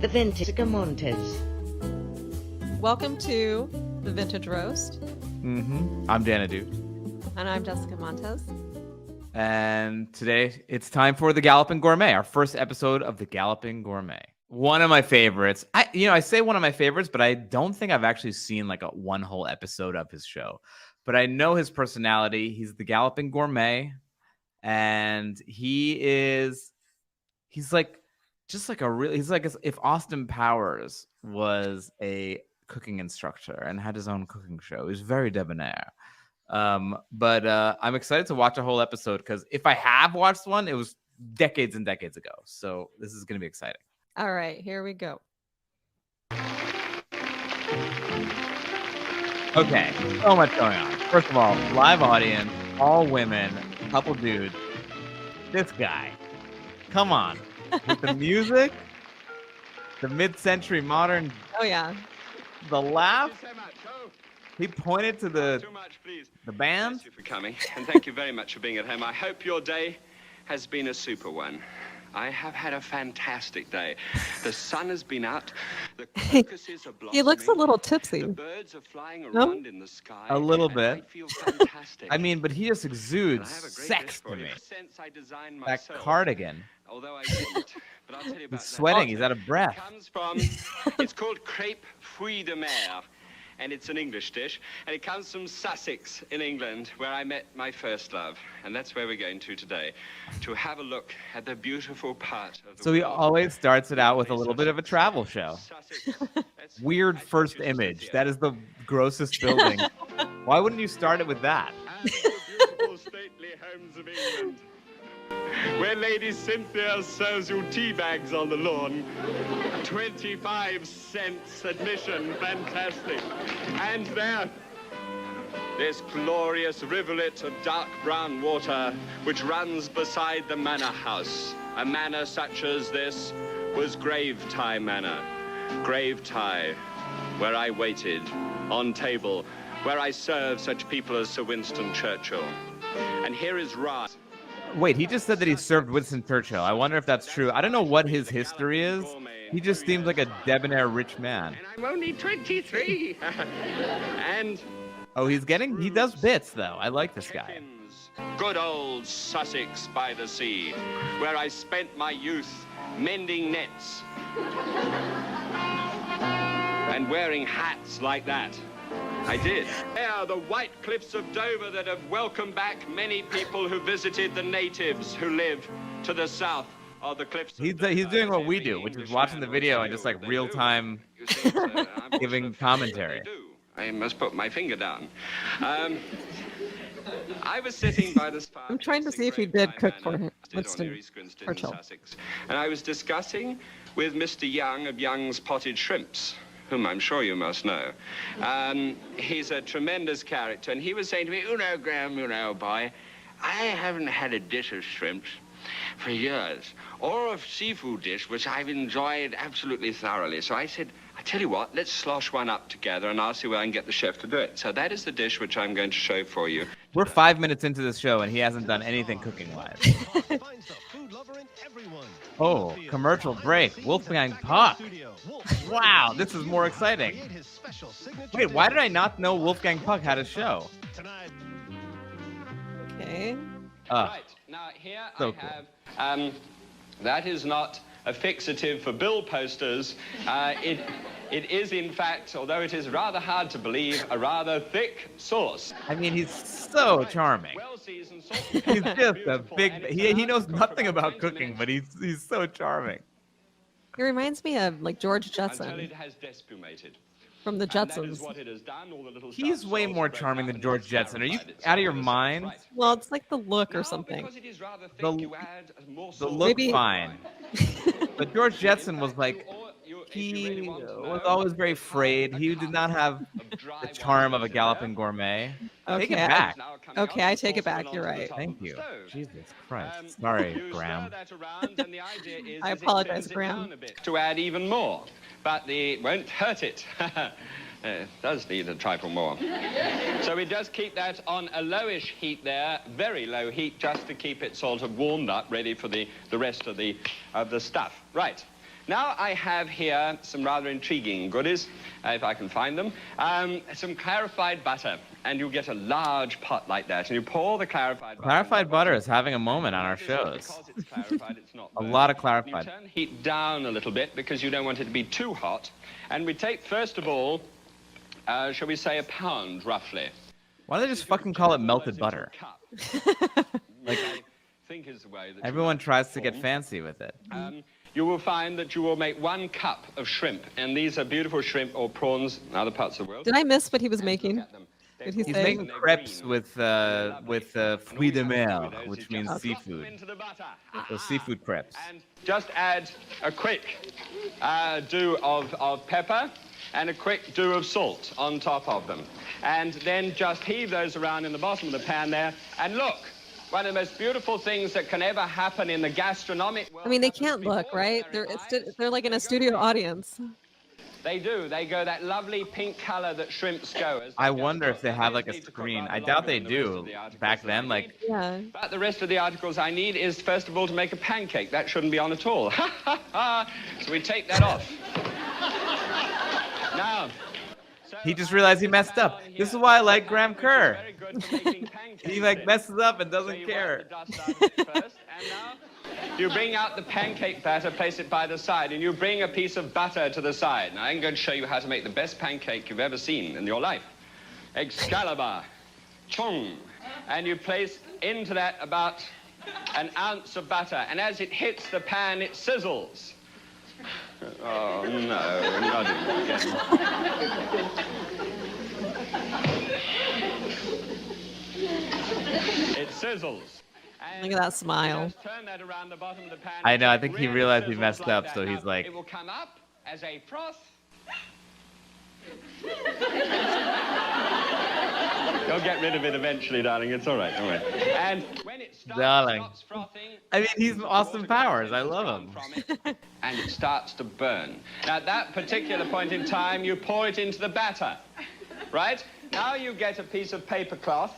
the vintage Jessica Montes. Welcome to the Vintage Roast. I'm Dan Ahdoot. And I'm Jessica Montes. And today it's time for the Galloping Gourmet, our first episode of the Galloping Gourmet. One of my favorites. I say one of my favorites, but I don't think I've actually seen like one whole episode of his show. But I know his personality. He's the Galloping Gourmet, and he's like if Austin Powers was a cooking instructor and had his own cooking show. He's very debonair. But I'm excited to watch a whole episode because if I have watched one, it was decades and decades ago. So this is going to be exciting. All right, here we go. Okay, so much going on. First of all, live audience, all women, couple dudes. This guy, come on, with the music, the mid-century modern. Oh yeah, the laugh. He pointed to the band. Thank you for coming, and thank you very much for being at home. I hope your day has been a super one. I have had a fantastic day. The sun has been out. The crocuses are blossoming. he looks a little tipsy. The birds are flying around in the sky. A little bit. I feel fantastic. I mean, but he just exudes sex to me. That cardigan. Although I didn't, but I'll tell you about He's sweating. He's out of breath. It's called Crepes de mer. And it's an English dish, and it comes from Sussex in England, where I met my first love. And that's where we're going to today, to have a look at the beautiful part of the So he world. always starts it out with a little bit of a travel show. Weird first image. That is the grossest building. Why wouldn't you start it with that? And the beautiful stately homes of England, where Lady Cynthia serves you tea bags on the lawn. 25 cents admission, fantastic. And there, this glorious rivulet of dark brown water which runs beside the manor house. A manor such as this was Gravetye Manor. Gravetye, where I waited, on table, where I served such people as Sir Winston Churchill. And here is Ra. Wait, he just said that he served Winston Churchill. I wonder if that's true. I don't know what his history is. He just seems like a debonair rich man. And I'm only 23. And He does bits, though. I like this guy. good old Sussex by the sea, where I spent my youth mending nets and wearing hats like that. I did. There, the white cliffs of Dover that have welcomed back many people who visited the natives who live to the south of the cliffs of Dover. He's doing what we do, which is watching the video and just like real time giving commentary. I must put my finger down. I was sitting by the spa. I'm trying to see if he did cook for him, Winston Churchill. And I was discussing with Mr. Young of Young's Potted Shrimps, whom I'm sure you must know. He's a tremendous character, and he was saying to me, Graham, boy, I haven't had a dish of shrimps for years, or a seafood dish, which I've enjoyed absolutely thoroughly. So I said, I tell you what, let's slosh one up together, and I'll see where I can get the chef to do it. So that is the dish which I'm going to show for you. We're 5 minutes into this show, and he hasn't done anything cooking-wise. Oh, commercial break. Wolfgang Puck. Wow, this is more exciting. Wait, why did I not know Wolfgang Puck had a show? Okay. Right, now here so I have, that is not a fixative for bill posters. It is, in fact, although it is rather hard to believe, a rather thick sauce. I mean, he's so charming. Well-seasoned He's just a big... He knows nothing about cooking, but he's so charming. He reminds me of like George until Jetson it has despumated. from the And that is Jetsons. what it has done. All the little He's sharp way sauce more broke charming up than and George has Jetson. Are you clarified out of your itself. mind? Right. Well, it's like the look or No, something. because it is rather thick, The- you add more The sauce. look Maybe- fine. But George Jetson was like... He was always very frayed. He did not have the charm of a Galloping Gourmet. Take it Okay, back. Okay, I take it back. You're right. Thank you. Jesus Christ. Sorry, Graham. I apologize, Graham. To add even more, but it won't hurt it. It does need a trifle more. So it does keep that on a lowish heat there, very low heat, just to keep it sort of warmed up, ready for the rest of the stuff. Right. Now I have here some rather intriguing goodies, if I can find them. Some clarified butter, and you get a large pot like that, and you pour the clarified butter. Clarified butter is having a moment on our shows. Because it's clarified, it's not A burnt. lot of clarified. You turn heat down a little bit because you don't want it to be too hot. And we take, first of all, shall we say, a pound, roughly. Why don't they just fucking call it melted butter? Like, I think is the way that Everyone tries to get fancy with it. you will find that you will make 1 cup of shrimp, and these are beautiful shrimp or prawns in other parts of the world. Did I miss what he was making? Did he He's say? making crepes with fruits de mer, which means seafood. Into the butter. So seafood crepes. And just add a quick dew of pepper and a quick dew of salt on top of them. And then just heave those around in the bottom of the pan there. And look, one of the most beautiful things that can ever happen in the gastronomic world. I mean, they can't look, right? They're like in a studio audience. They do. They go that lovely pink color that shrimps go. I wonder if they have like a screen. I doubt they do. Back then, like. Yeah. But the rest of the articles I need is, first of all, to make a pancake. That shouldn't be on at all. So we take that off. Now. He just realized he messed up. This is why I like Graham Kerr. He like messes up and doesn't care. You bring out the pancake batter, place it by the side, and you bring a piece of butter to the side. Now, I'm going to show you how to make the best pancake you've ever seen in your life. Excalibur, chong. And you place into that about 1 ounce of butter, and as it hits the pan, it sizzles. Oh, no, not again. It sizzles. Look at that smile. Turn that around the bottom of the pan. I know, I think he Really realized he sizzles messed like up, that. so he's Now, like. it will come up as a froth. You'll get rid of it eventually, darling. It's all right, all right. And when it stops frothing... I mean, he's Austin Powers. I love him. And it starts to burn. Now, at that particular point in time, you pour it into the batter, right? Now you get a piece of paper towel.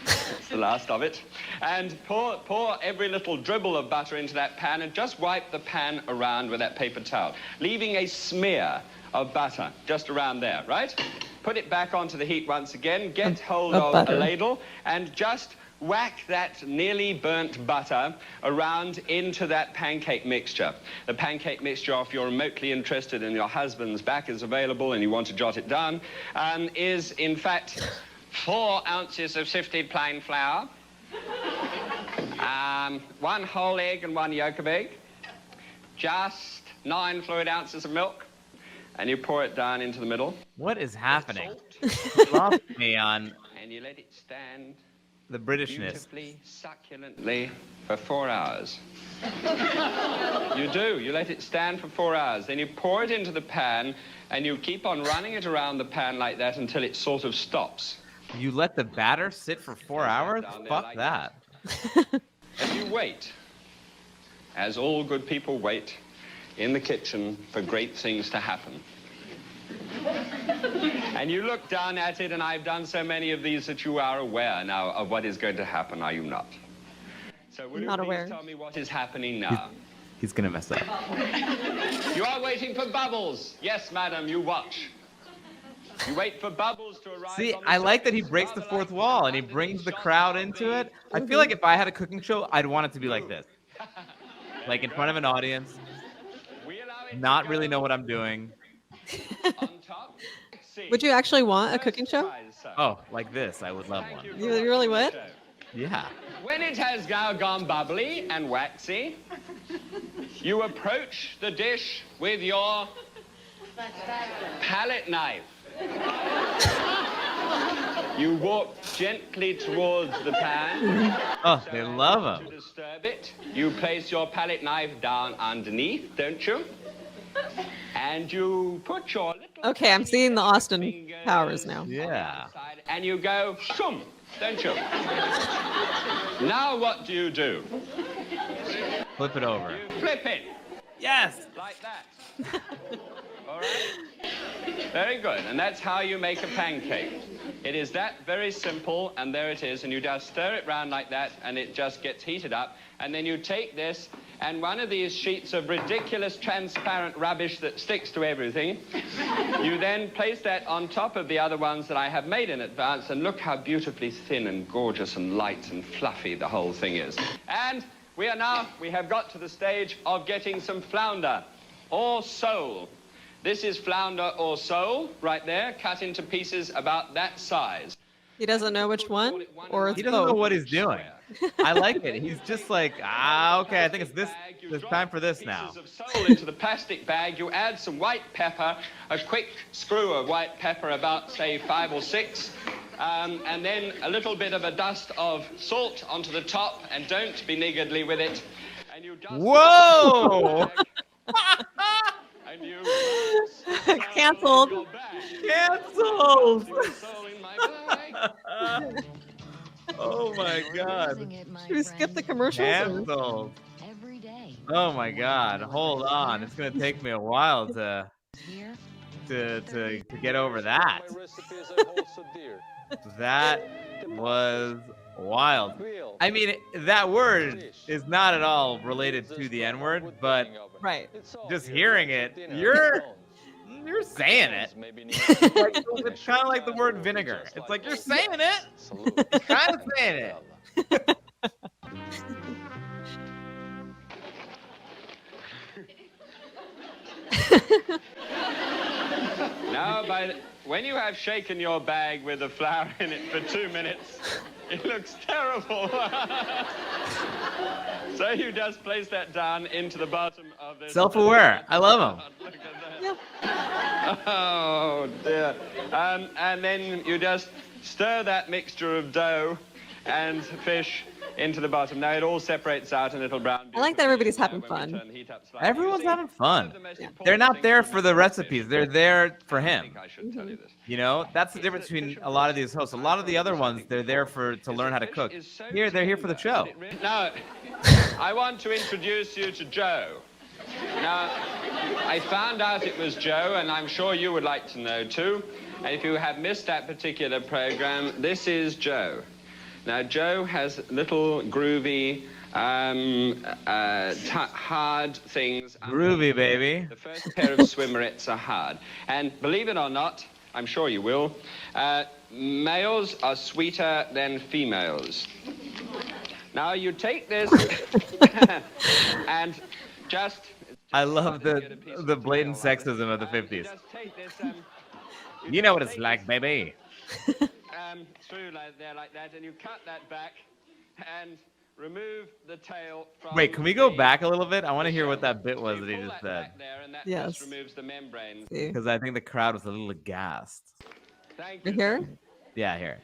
That's the last of it. And pour every little dribble of butter into that pan and just wipe the pan around with that paper towel, leaving a smear of butter just around there, right? Put it back onto the heat once again, get hold of a ladle, and just whack that nearly burnt butter around into that pancake mixture. The pancake mixture, if you're remotely interested and your husband's back is available and you want to jot it down, is in fact 4 ounces of sifted plain flour, 1 whole egg and 1 yolk of egg, just 9 fluid ounces of milk, and you pour it down into the middle. What is happening? Lost me on. And you let it stand the Britishness. beautifully, succulently for 4 hours. You do. You let it stand for 4 hours. Then you pour it into the pan, and you keep on running it around the pan like that until it sort of stops. You let the batter sit for 4 hours? Fuck like that. And you wait, as all good people wait, in the kitchen for great things to happen. And you look down at it, and I've done so many of these that you are aware now of what is going to happen, are you not? So will you please tell me what is happening now? He's gonna mess up. You are waiting for bubbles. Yes, madam, you watch. You wait for bubbles to arise. See, on the I like that he surface, breaks the rather fourth like wall and he brings the crowd into it. I feel like if I had a cooking show, I'd want it to be like this. Like in front of an audience, not really know what I'm doing. on top. Would you actually want a cooking show? Oh, like this, I would love one. You really would? Yeah. When it has now gone bubbly and waxy, you approach the dish with your palette knife. You walk gently towards the pan. Oh, they love him. To disturb it, you place your palette knife down underneath, don't you? And you put your little... Okay, I'm seeing the Austin Powers now. Yeah. And you go, shoom, don't you? Now what do? Flip it over. You flip it. Yes. Like that. All right? Very good. And that's how you make a pancake. It is that very simple, and there it is. And you just stir it round like that, and it just gets heated up. And then you take this, and one of these sheets of ridiculous transparent rubbish that sticks to everything, you then place that on top of the other ones that I have made in advance, and look how beautifully thin and gorgeous and light and fluffy the whole thing is. And we have got to the stage of getting some flounder or sole. This is flounder or sole right there, cut into pieces about that size. He doesn't know which one, or it's He doesn't know both. what he's doing. I like it. He's just like, okay, I think it's this. It's time for this now. Pieces of sole into the plastic bag. You add some white pepper, a quick screw of white pepper, about say 5 or 6, and then a little bit of a dust of salt onto the top, and don't be niggardly with it. And you dust Whoa! and you Canceled. Canceled. sole in my bag. Oh my God. Should we skip the commercials? or- Canceled. Every day. Oh my God. Hold on. It's gonna take me a while to get over that. That was wild. I mean, that word is not at all related to the N-word, but Right. just hearing it, you're saying it. It's kind of like the word vinegar. It's like you're saying it. You're kind of saying it. Now, when you have shaken your bag with the flour in it for 2 minutes, it looks terrible. So you just place that down into the bottom of this. Self-aware. I love him. Look at that. Oh, dear. And then you just stir that mixture of dough and fish into the bottom. Now it all separates out and it'll brown. I like that everybody's having when we fun. turn the heat up slightly. Everyone's You see, having one fun. of the most Yeah. important They're not things there about for the fish- recipes. They're there for I him. think I should tell you this. You know, that's the difference between a lot of these hosts. A lot of the other ones, they're there to learn how to cook. Here, they're here for the show. Now, I want to introduce you to Joe. Now, I found out it was Joe, and I'm sure you would like to know too. And if you have missed that particular program, this is Joe. Now, Joe has little groovy, hard things. Groovy, baby. The first pair of swimmerettes are hard. And believe it or not, I'm sure you will, males are sweeter than females. Now you take this and just... I love the blatant sexism of the 50s. You just take this, You know what it's like, baby. through like that, and you cut that back and remove the tail from... Wait, can we go the- back a little bit? I want to hear what that bit was You that he pull just that said. back there, and that Yes. just removes the membrane. See. Because I think the crowd was a little aghast. Thank You you. hear? Yeah, here.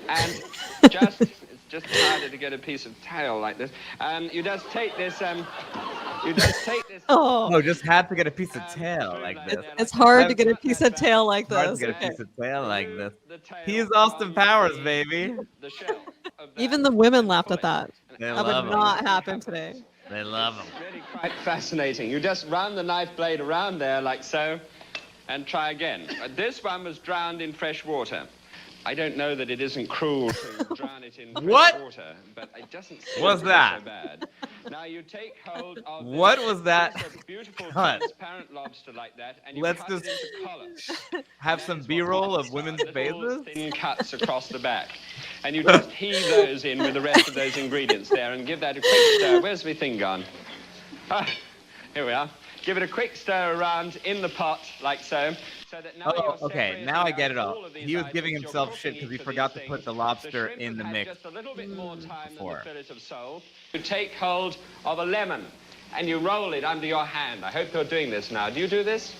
And it's just harder to get a piece of tail like this. You just take this, Oh, No, just had to get a piece of tail like this. it's hard to get a piece of tail like Hard to this. get a Okay. piece of tail like this. the tail He's Austin from Powers, baby. the shell of that. Even the women laughed at that. They That love would him. not happen today. They love him. Really quite fascinating. You just run the knife blade around there like so, and try again. This one was drowned in fresh water. I don't know that it isn't cruel to drown it in fresh What? water, but it doesn't seem What's so that? bad. Now you take hold of this. What was that? It's a beautiful Cut. transparent lobster like that, and you Let's cut just it into collars. have That some is what B-roll happens. of women's Little faces. thin cuts across the back. And you just heave those in with the rest of those ingredients there and give that a quick stir. Where's my thing gone? Ah, here we are. Give it a quick stir around in the pot, like so. So that now Oh, you're okay. separating Now I out get it all. all of these He was giving items. You're himself cooking shit because he each of forgot these to put the things. lobster shrimp in the has mix. just a little bit more time before. than the fillet of sole. You take hold of a lemon and you roll it under your hand. I hope you're doing this now. Do you do this?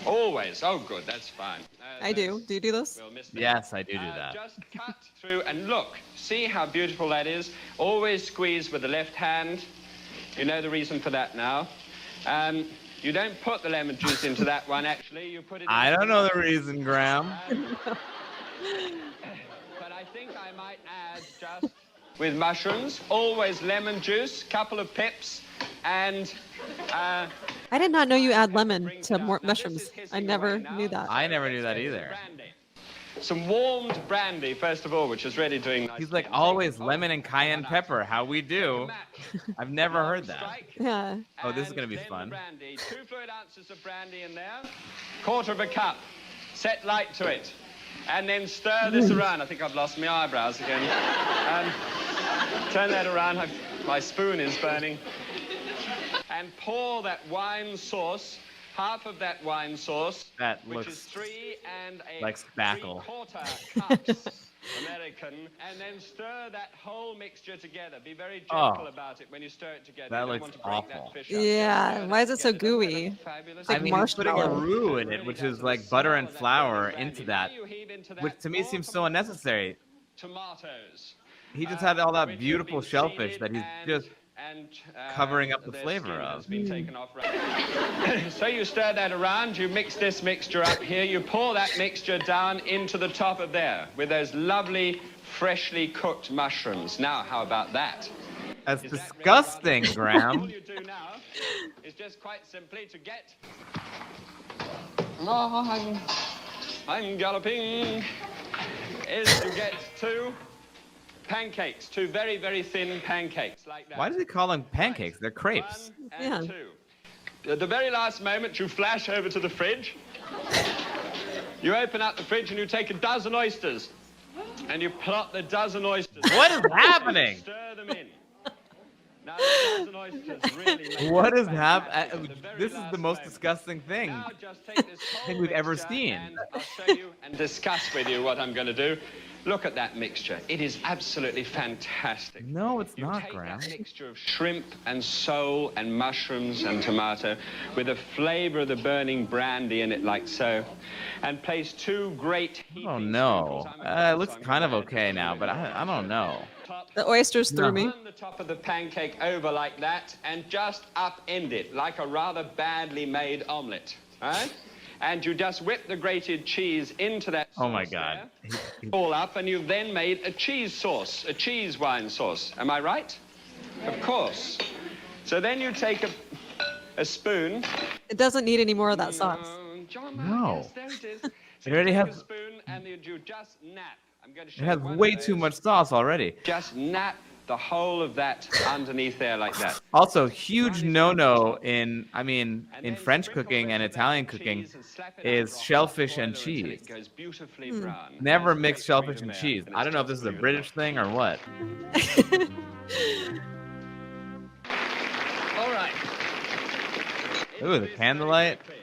Always. Oh, good. That's fine. I do. Do you do this? We'll miss that. Yes, I do that. Just cut through and look. See how beautiful that is? Always squeeze with the left hand. You know the reason for that now. You don't put the lemon juice into that one, actually. You put it I into don't know the reason, Graham. But I think I might add just with mushrooms, always lemon juice, couple of pips, And I did not know you add lemon brings to it up. more Now, this mushrooms. is hissing I never away now. knew that. I never knew Let's that go to the either. brandy. Some warmed brandy, first of all, which is really doing nice He's like things. always Oh, lemon and cayenne why not? pepper. How we Take a do? match. I've never Long heard that. strike. Yeah. Oh, this is gonna be And then fun. The brandy. 2 fluid ounces of brandy in there. 1/4 of a cup. Set light to it. And then stir this around. I think I've lost my eyebrows again. Turn that around. My spoon is burning. And pour that wine sauce, half of that wine sauce, That which looks is 3 like spackle. 3/4 cups American, and then stir that whole mixture together. Be very gentle about it when you stir it together. That You don't looks want to break that awful. fish up. Yeah, Just stir why that is it so together. Doesn't that gooey? look fabulous? like I mean, he's putting a marshmallow. roux It in it, really which does, is and like the butter smell and of that flour burning into brandy. Now that, you heave into which that to me more seems from so the unnecessary. tomatoes. He just had all that which have beautiful been shellfish seeded that he's and- just and, covering up the their flavor skin of. has been taken off. So you stir that around, you mix this mixture up here, you pour that mixture down into the top of there with those lovely, freshly cooked mushrooms. Now, how about that? That's Is that really disgusting, rather- All Graham. you do now is just quite simply to get... Oh, I'm galloping. Is to get 2 pancakes, 2 very, very thin pancakes like that. Why does he call them pancakes? They're crepes. 1 and Yeah. 2. At the very last moment, you flash over to the fridge. You open up the fridge and you take a dozen oysters. And you plot the dozen oysters. What is happening? Stir them in. Now, the dozen oysters really make What it is fantastic happening? at the very This is the last most moment. disgusting thing. Now just take this whole thing we've ever mixture seen. And I'll show you and discuss with you what I'm going to do. Look at that mixture. It is absolutely fantastic. No, it's You not, take Graham. that mixture of shrimp and sole and mushrooms and tomato with the flavor of the burning brandy in it like so, and place 2 great Oh heaping no. spoonfuls. I'm a It looks so I'm kind of gonna add okay just a now, little but bit. I don't know. Top. The oysters threw me. Turn the top of the pancake over like that and just upend it like a rather badly made omelette, all right? And you just whip the grated cheese into that sauce Oh my God. there, all up, and you've then made a cheese sauce, a cheese wine sauce. Am I right? Of course. So then you take a spoon. It doesn't need any more of that sauce. John, No. yes, there it is. So It already you take has- a spoon and you just nap. I'm going to show It has you one way of too those. much sauce already. Just nap the whole of that underneath there like that. Also, huge no-no in And then French sprinkle cooking the and rest of that Italian with cooking cheese and slap it is under a hot shellfish and broiler until cheese. it goes beautifully brown. Never That's mix great shellfish freedom and there, cheese. and I it's don't know if just this is a leave it British thing or what. All right. Ooh, the Into this candlelight. very quickly.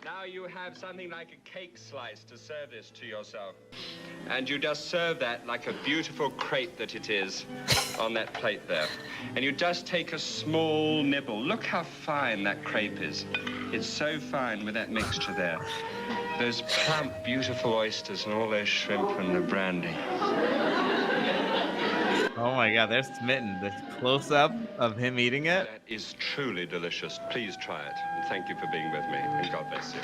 Now you have something like a cake slice to serve this to yourself. And you just serve that like a beautiful crepe that it is on that plate there. And you just take a small nibble. Look how fine that crepe is. It's so fine with that mixture there. Those plump, beautiful oysters and all those shrimp and the brandy. Oh my God, they're smitten. The close-up of him eating it. That is truly delicious. Please try it. And thank you for being with me. And God bless you.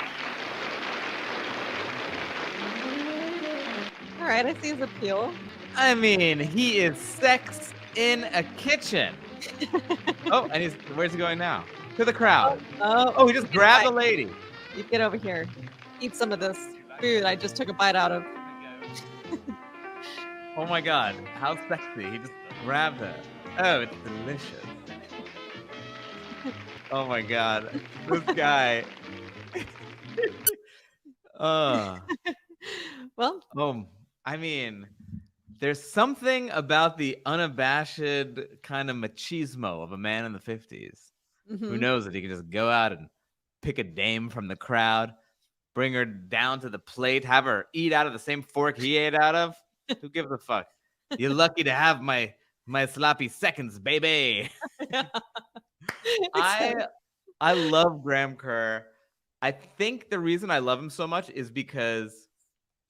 All right, I see his appeal. I mean, he is sex in a kitchen. Oh, and where's he going now? To the crowd. Oh, he just grabbed the lady. You get over here. Eat some of this food I just took a bite out of. Oh my God, how sexy. He just grabbed her. Oh, it's delicious. Oh my God, this guy. Well, I mean, there's something about the unabashed kind of machismo of a man in the 50s who mhm. knows that he can just go out and pick a dame from the crowd, bring her down to the plate, have her eat out of the same fork he ate out of. Who gives a fuck? You're lucky to have my sloppy seconds, baby. I love Graham Kerr. I think the reason I love him so much is because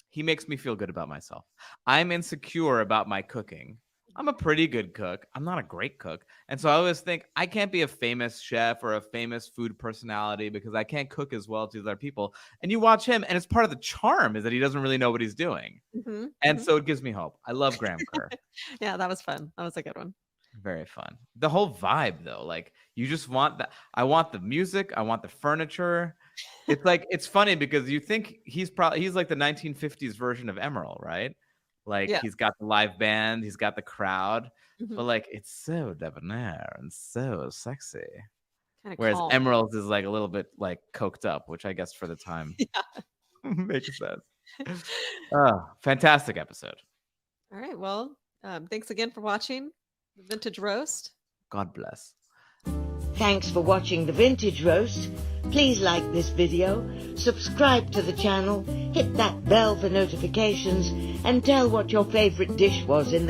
he makes me feel good about myself. I'm insecure about my cooking. I'm a pretty good cook. I'm not a great cook. And so I always think I can't be a famous chef or a famous food personality because I can't cook as well as these other people. And you watch him, and it's part of the charm is that he doesn't really know what he's doing. Mhm, And mhm. so it gives me hope. I love Graham Kerr. Yeah, that was fun. That was a good one. Very fun. The whole vibe, though, like you just want that. I want the music. I want the furniture. It's like it's funny because you think he's like the 1950s version of Emerald, right? Like Yeah. he's got the live band, he's got the crowd, Mhm. but like it's so debonair and so sexy. Kinda Whereas calm. Emerald's is like a little bit like coked up, which I guess for the time makes sense. Oh, fantastic episode. All right. Well, thanks again for watching the Vintage Roast. God bless. Thanks for watching the Vintage Roast. Please like this video, subscribe to the channel, hit that bell for notifications, and tell what your favorite dish was in the